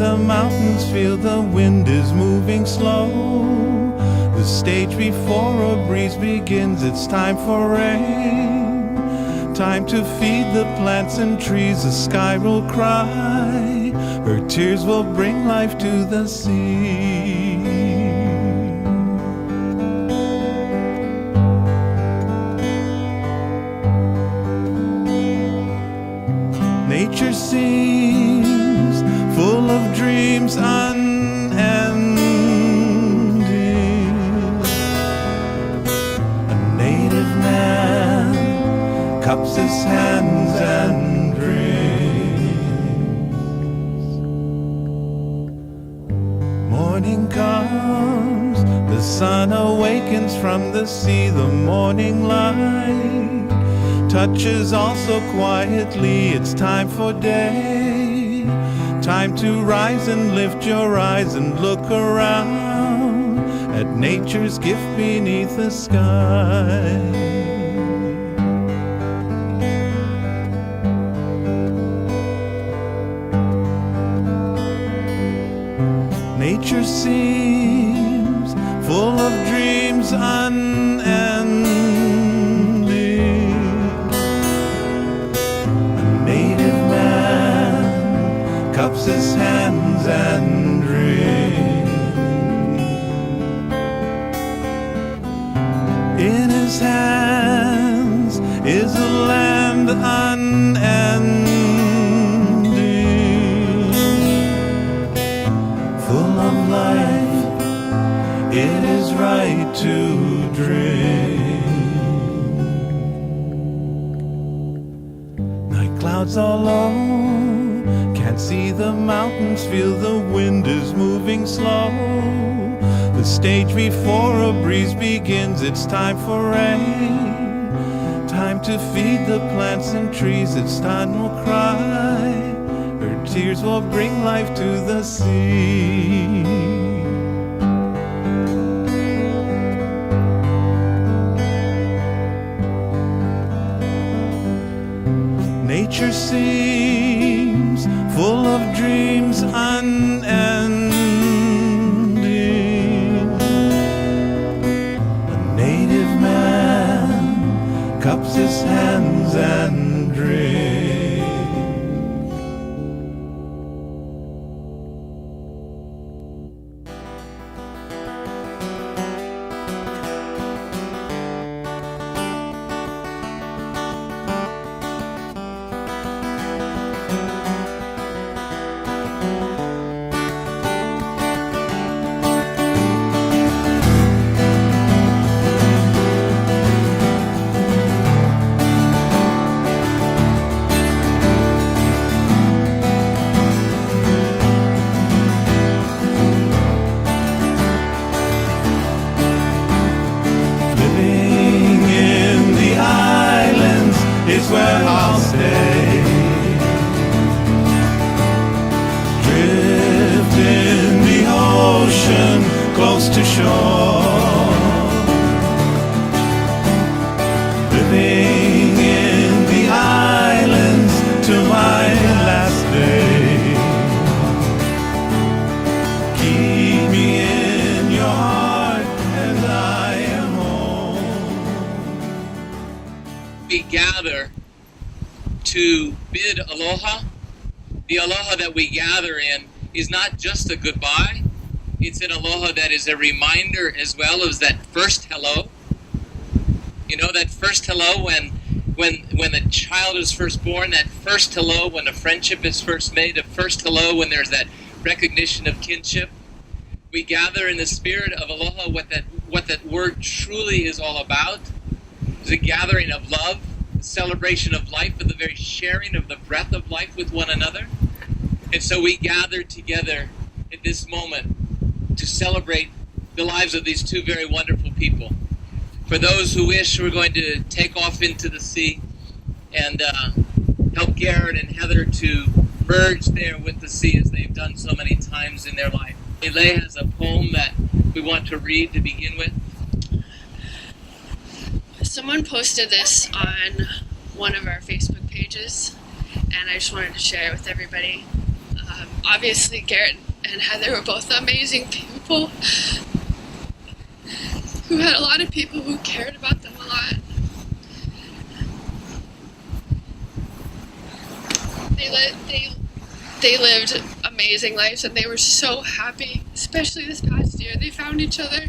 the mountains, feel the wind is moving slow. The stage before a breeze begins, it's time for rain. Time to feed the plants and trees, the sky will cry. Her tears will bring life to the sea. Nature seems full of dreams unending. A native man cups his hands and drinks. Morning comes, the sun awakens from the sea, the morning light touches all so quietly. It's time for day, time to rise and lift your eyes and look around at nature's gift beneath the sky. Nature seems full of dreams unending. Cups his hands and drinks. In his hands is a land unending, full of life. It is right to drink. Night clouds are low, can't see the mountains, feel the wind is moving slow. The stage before a breeze begins, it's time for rain. Time to feed the plants and trees, its sun will cry. Her tears will bring life to the sea. Nature seems full of dreams unending. A native man cups his hands and drinks. Where I'll stay, drift in the ocean close to shore, living in the islands till my last day. Keep me in your heart and I am home. We gather to bid aloha. The aloha that we gather in is not just a goodbye. It's an aloha that is a reminder as well as that first hello. You know, that first hello when a child is first born, that first hello when a friendship is first made, the first hello when there's that recognition of kinship. We gather in the spirit of aloha, what that word truly is all about. It's a gathering of love, celebration of life, and the very sharing of the breath of life with one another. And so we gather together at this moment to celebrate the lives of these two very wonderful people. For those who wish, we're going to take off into the sea and help Gerrit and Heather to merge there with the sea as they've done so many times in their life. Leigh has a poem that we want to read to begin with. Someone posted this on one of our Facebook pages, and I just wanted to share it with everybody. obviously Gerrit and Heather were both amazing people who had a lot of people who cared about them a lot. They lived amazing lives, and they were so happy, especially this past year. They found each other.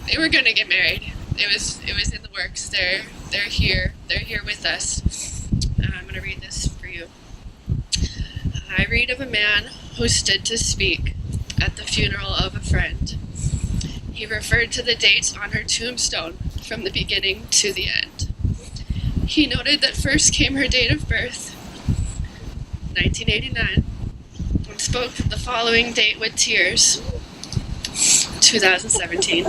They were gonna get married. It was in the works. They're here. They're here with us. I'm gonna read this for you. I read of a man who stood to speak at the funeral of a friend. He referred to the dates on her tombstone from the beginning to the end. He noted that first came her date of birth, 1989, and spoke the following date with tears, 2017.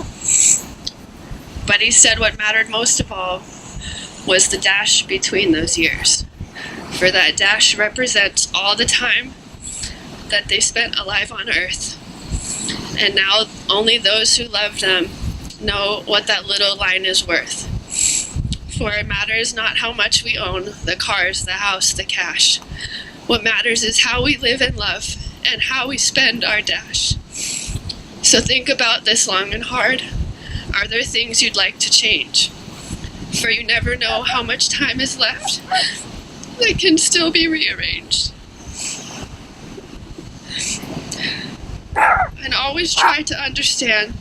But he said what mattered most of all was the dash between those years, for that dash represents all the time that they spent alive on Earth. And now only those who love them know what that little line is worth. For it matters not how much we own, the cars, the house, the cash. What matters is how we live and love, and how we spend our dash. So think about this long and hard. Are there things you'd like to change? For you never know how much time is left that can still be rearranged. And always try to understand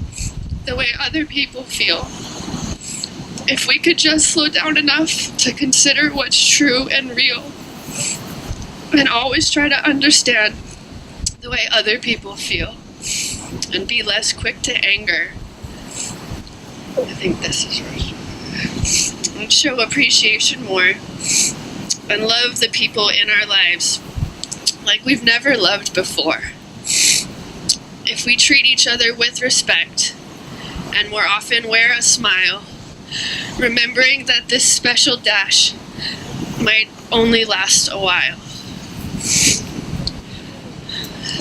the way other people feel. If we could just slow down enough to consider what's true and real, and always try to understand the way other people feel, and be less quick to anger. I think this is right. And show appreciation more, and love the people in our lives like we've never loved before. If we treat each other with respect, and more often wear a smile, remembering that this special dash might only last a while.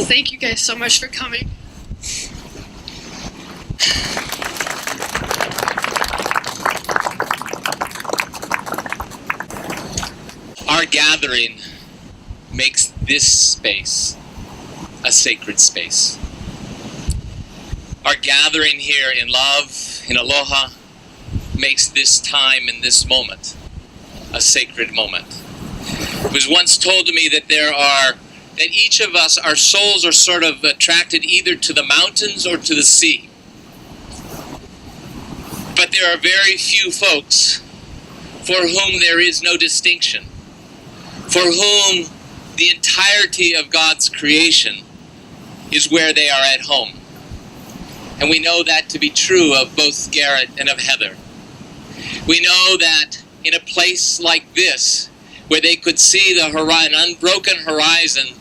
Thank you guys so much for coming. Our gathering makes this space a sacred space. Our gathering here in love, in Aloha, makes this time and this moment a sacred moment. It was once told to me that that each of us, our souls are sort of attracted either to the mountains or to the sea. But there are very few folks for whom there is no distinction, for whom the entirety of God's creation is where they are at home. And we know that to be true of both Gerrit and of Heather. We know that in a place like this, where they could see the an unbroken horizon,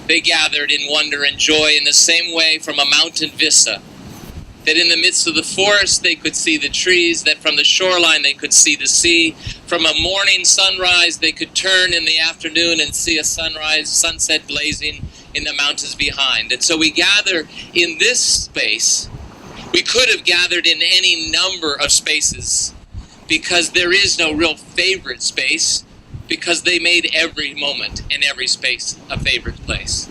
they gathered in wonder and joy in the same way from a mountain vista. That in the midst of the forest they could see the trees, that from the shoreline they could see the sea. From a morning sunrise they could turn in the afternoon and see a sunset blazing in the mountains behind. And so we gather in this space. We could have gathered in any number of spaces, because there is no real favorite space, because they made every moment and every space a favorite place.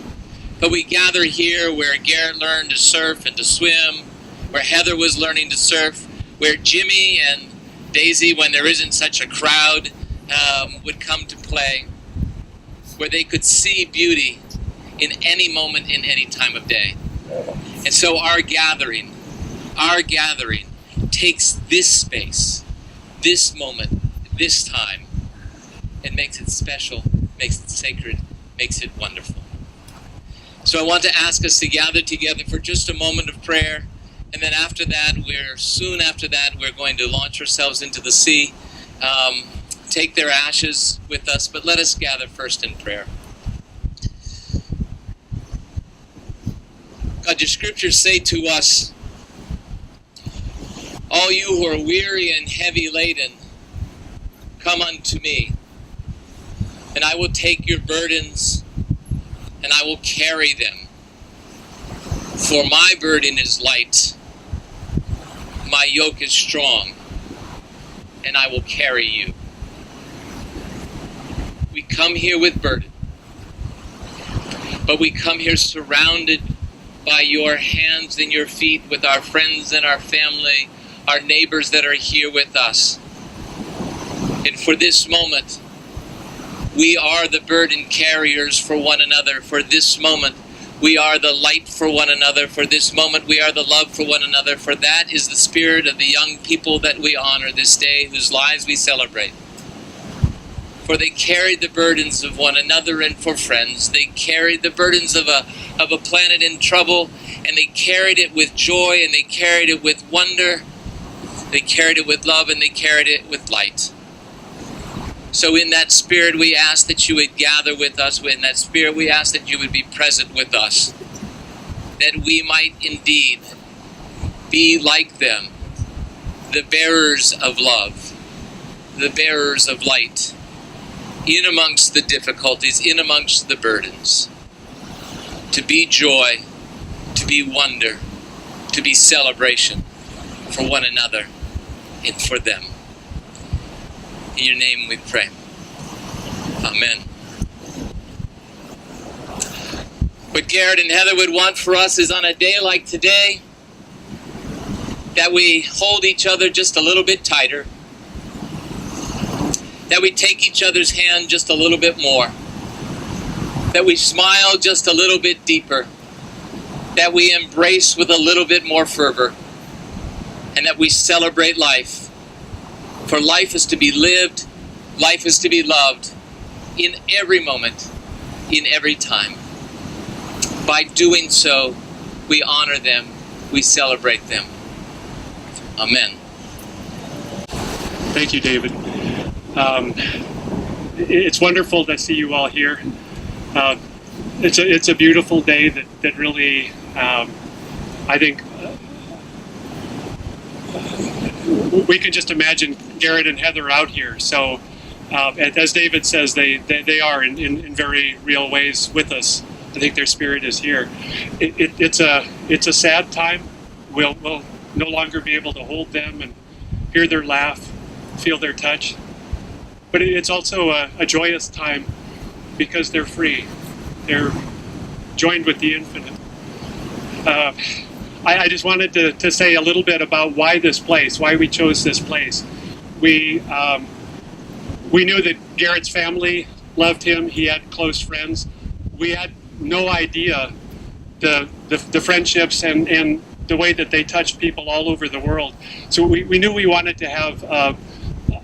But we gather here where Gerrit learned to surf and to swim, where Heather was learning to surf, where Jimmy and Daisy, when there isn't such a crowd, would come to play, where they could see beauty in any moment, in any time of day. And so our gathering takes this space, this moment, this time, and makes it special, makes it sacred, makes it wonderful. So I want to ask us to gather together for just a moment of prayer, and then after that, we're going to launch ourselves into the sea, take their ashes with us, but let us gather first in prayer. God, your scriptures say to us, all you who are weary and heavy laden, come unto me, and I will take your burdens, and I will carry them. For my burden is light, my yoke is strong, and I will carry you. We come here with burden. but we come here surrounded by your hands and your feet with our friends and our family, our neighbors that are here with us. And for this moment, we are the burden carriers for one another. For this moment, we are the light for one another. For this moment, we are the love for one another. For that is the spirit of the young people that we honor this day, whose lives we celebrate. For they carried the burdens of one another and for friends. They carried the burdens of a planet in trouble, and they carried it with joy, and they carried it with wonder. They carried it with love, and they carried it with light. So in that spirit, we ask that you would gather with us. In that spirit, we ask that you would be present with us, that we might indeed be like them, the bearers of love, the bearers of light, in amongst the difficulties, in amongst the burdens, to be joy, to be wonder, to be celebration for one another and for them. In your name we pray. Amen. What Gerrit and Heather would want for us is on a day like today, that we hold each other just a little bit tighter, that we take each other's hand just a little bit more, that we smile just a little bit deeper, that we embrace with a little bit more fervor, and that we celebrate life. For life is to be lived, life is to be loved in every moment, in every time. By doing so, we honor them, we celebrate them. Amen. Thank you, David. It's wonderful to see you all here. It's a beautiful day that really, I think, we can just imagine Gerrit and Heather out here. So, as David says, they are in very real ways with us. I think their spirit is here. It's a sad time. We'll no longer be able to hold them and hear their laugh, feel their touch. But it's also a joyous time because they're free. They're joined with the infinite. I just wanted to say a little bit about why we chose this place. We knew that Gerrit's family loved him. He had close friends. We had no idea the friendships and the way that they touched people all over the world. So we knew we wanted to have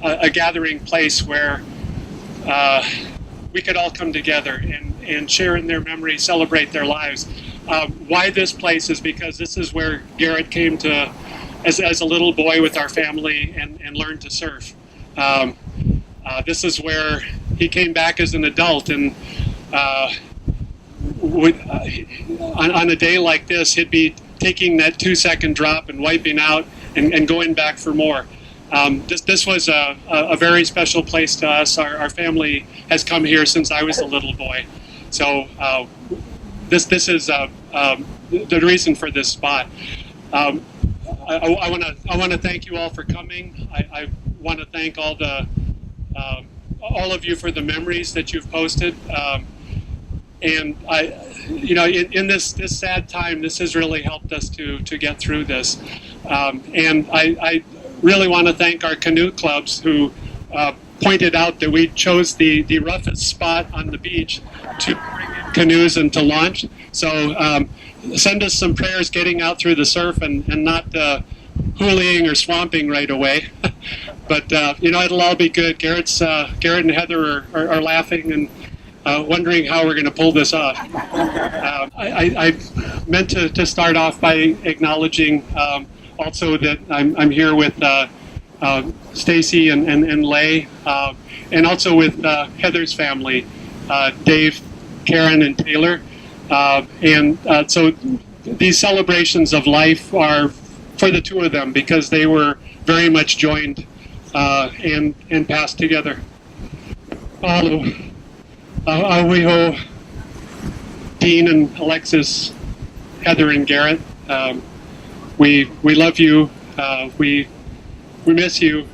a gathering place where we could all come together and share in their memories, celebrate their lives. Why this place is because this is where Gerrit came to as a little boy with our family and learned to surf. This is where he came back as an adult, and on a day like this, he'd be taking that 2-second drop and wiping out and going back for more. This was a very special place to us. Our family has come here since I was a little boy. So this is the reason for this spot. I want to thank you all for coming. I want to thank all of you for the memories that you've posted. And in this sad time, this has really helped us to get through this. And I really want to thank our canoe clubs who pointed out that we chose the roughest spot on the beach to bring in canoes and to launch. So send us some prayers getting out through the surf and not hooliging or swamping right away. But it'll all be good. Gerrit and Heather are laughing and wondering how we're going to pull this off. I meant to start off by acknowledging also that I'm here with Stacy and Lay, and also with Heather's family, Dave, Karen, and Taylor. So these celebrations of life are for the two of them because they were very much joined and passed together. Awiho, Dean and Alexis, Heather and Gerrit, we love you. We miss you,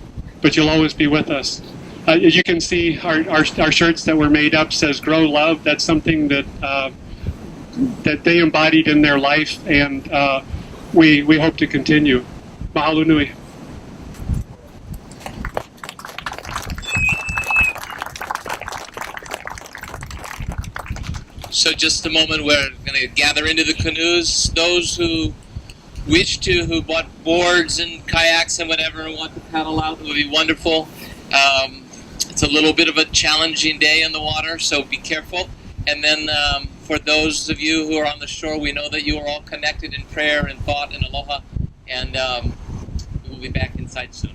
but you'll always be with us. You can see our shirts that were made up says "Grow Love." That's something that they embodied in their life, and we hope to continue. Mahalo nui. So just a moment, we're going to gather into the canoes. Those who wish to, who bought boards and kayaks and whatever, and want to paddle out, it would be wonderful. It's a little bit of a challenging day in the water, so be careful. And then for those of you who are on the shore, we know that you are all connected in prayer and thought and aloha, and we will be back inside soon.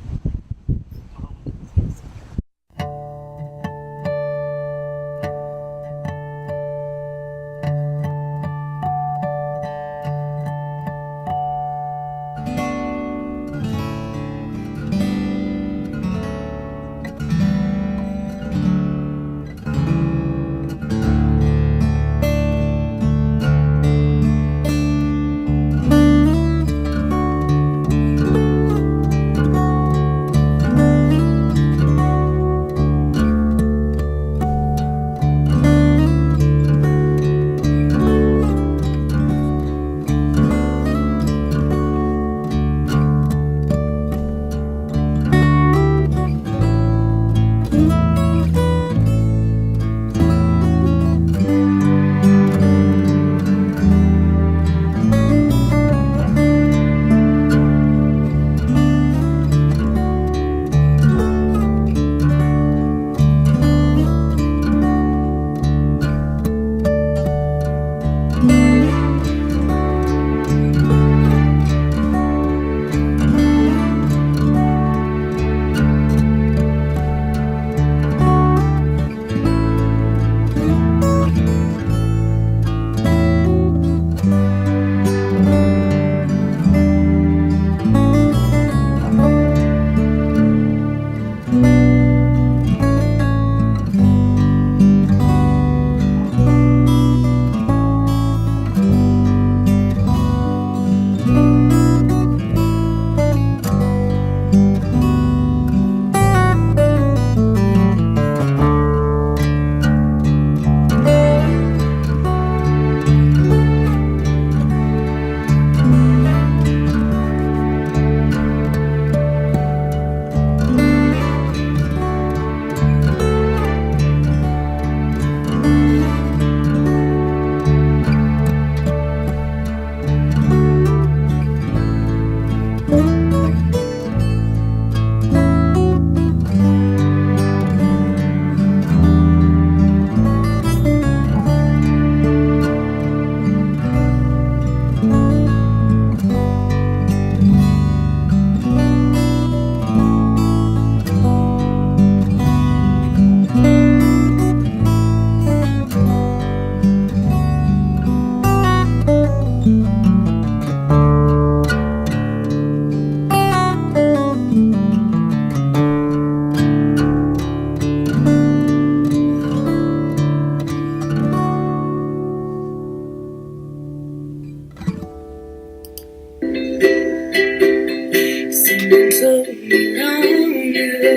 Someone told me long ago,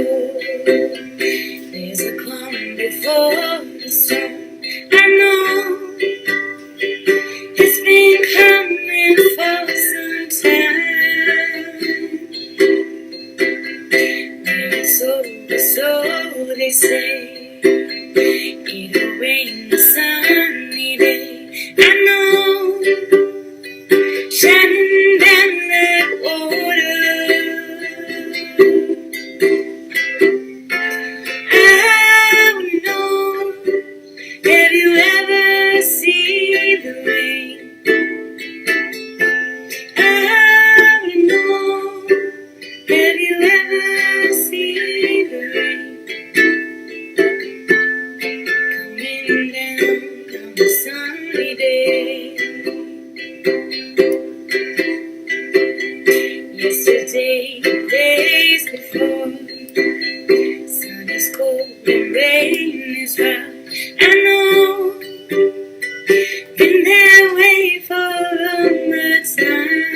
there's a calm before the storm. I know it's been coming for some time. So they say it'll rain a sunny day. I know, shining down that water. I know, have you ever seen the rain? I know, have you ever seen the rain coming down on a sunny day? Yesterday, days before, sun is cold and rain is dry. I know, been that way for a long time.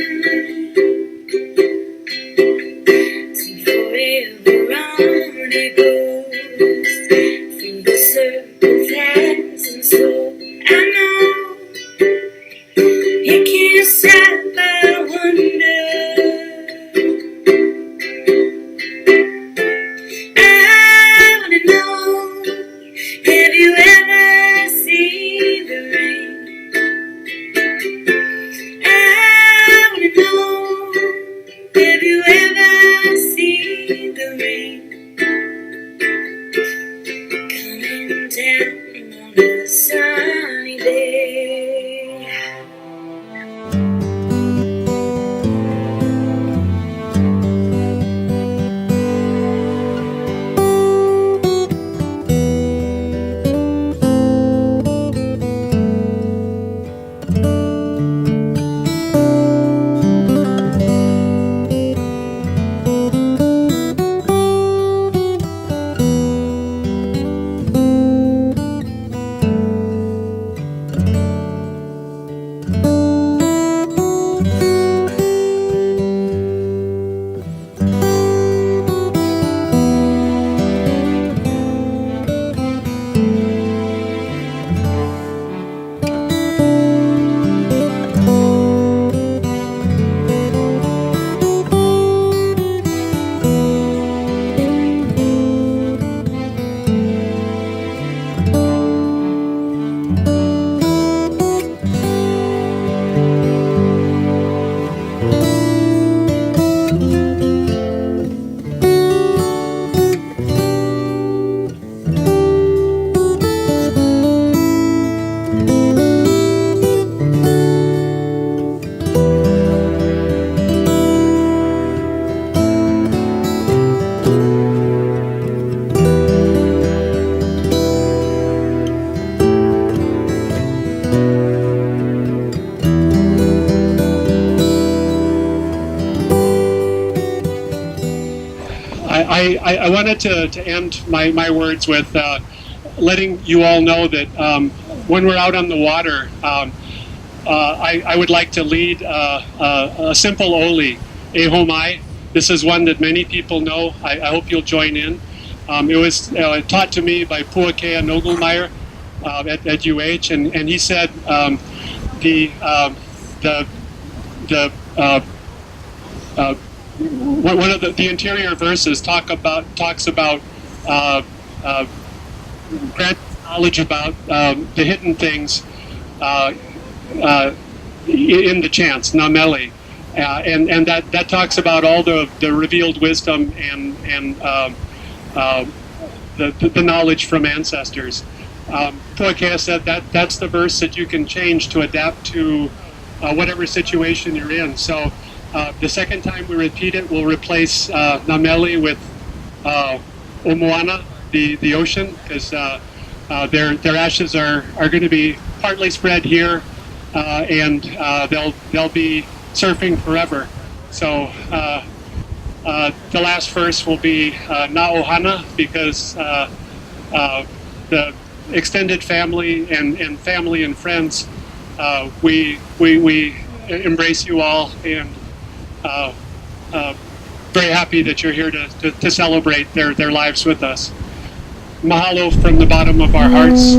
To forever on it goes, through the circle fast and slow. I know, You can't stop, I wonder. I wanna know, have you ever seen the rain? I wanna know, have you ever seen the rain coming down on a sunny day? I wanted to end my words with letting you all know that when we're out on the water, I would like to lead a simple oli, e homai. This is one that many people know. I hope you'll join in. It was taught to me by Puakea Nogelmeyer at UH, and he said one of the interior verses talks about grant knowledge about the hidden things in the chants, nameli, and that talks about all the revealed wisdom and the knowledge from ancestors. Puakea said that's the verse that you can change to adapt to whatever situation you're in. So the second time we repeat it, we'll replace nameli with omoana, the ocean, because their ashes are going to be partly spread here, and they'll be surfing forever. So the last verse will be na ohana, because the extended family and family and friends, we embrace you all, and very happy that you're here to celebrate their lives with us. Mahalo from the bottom of our hearts.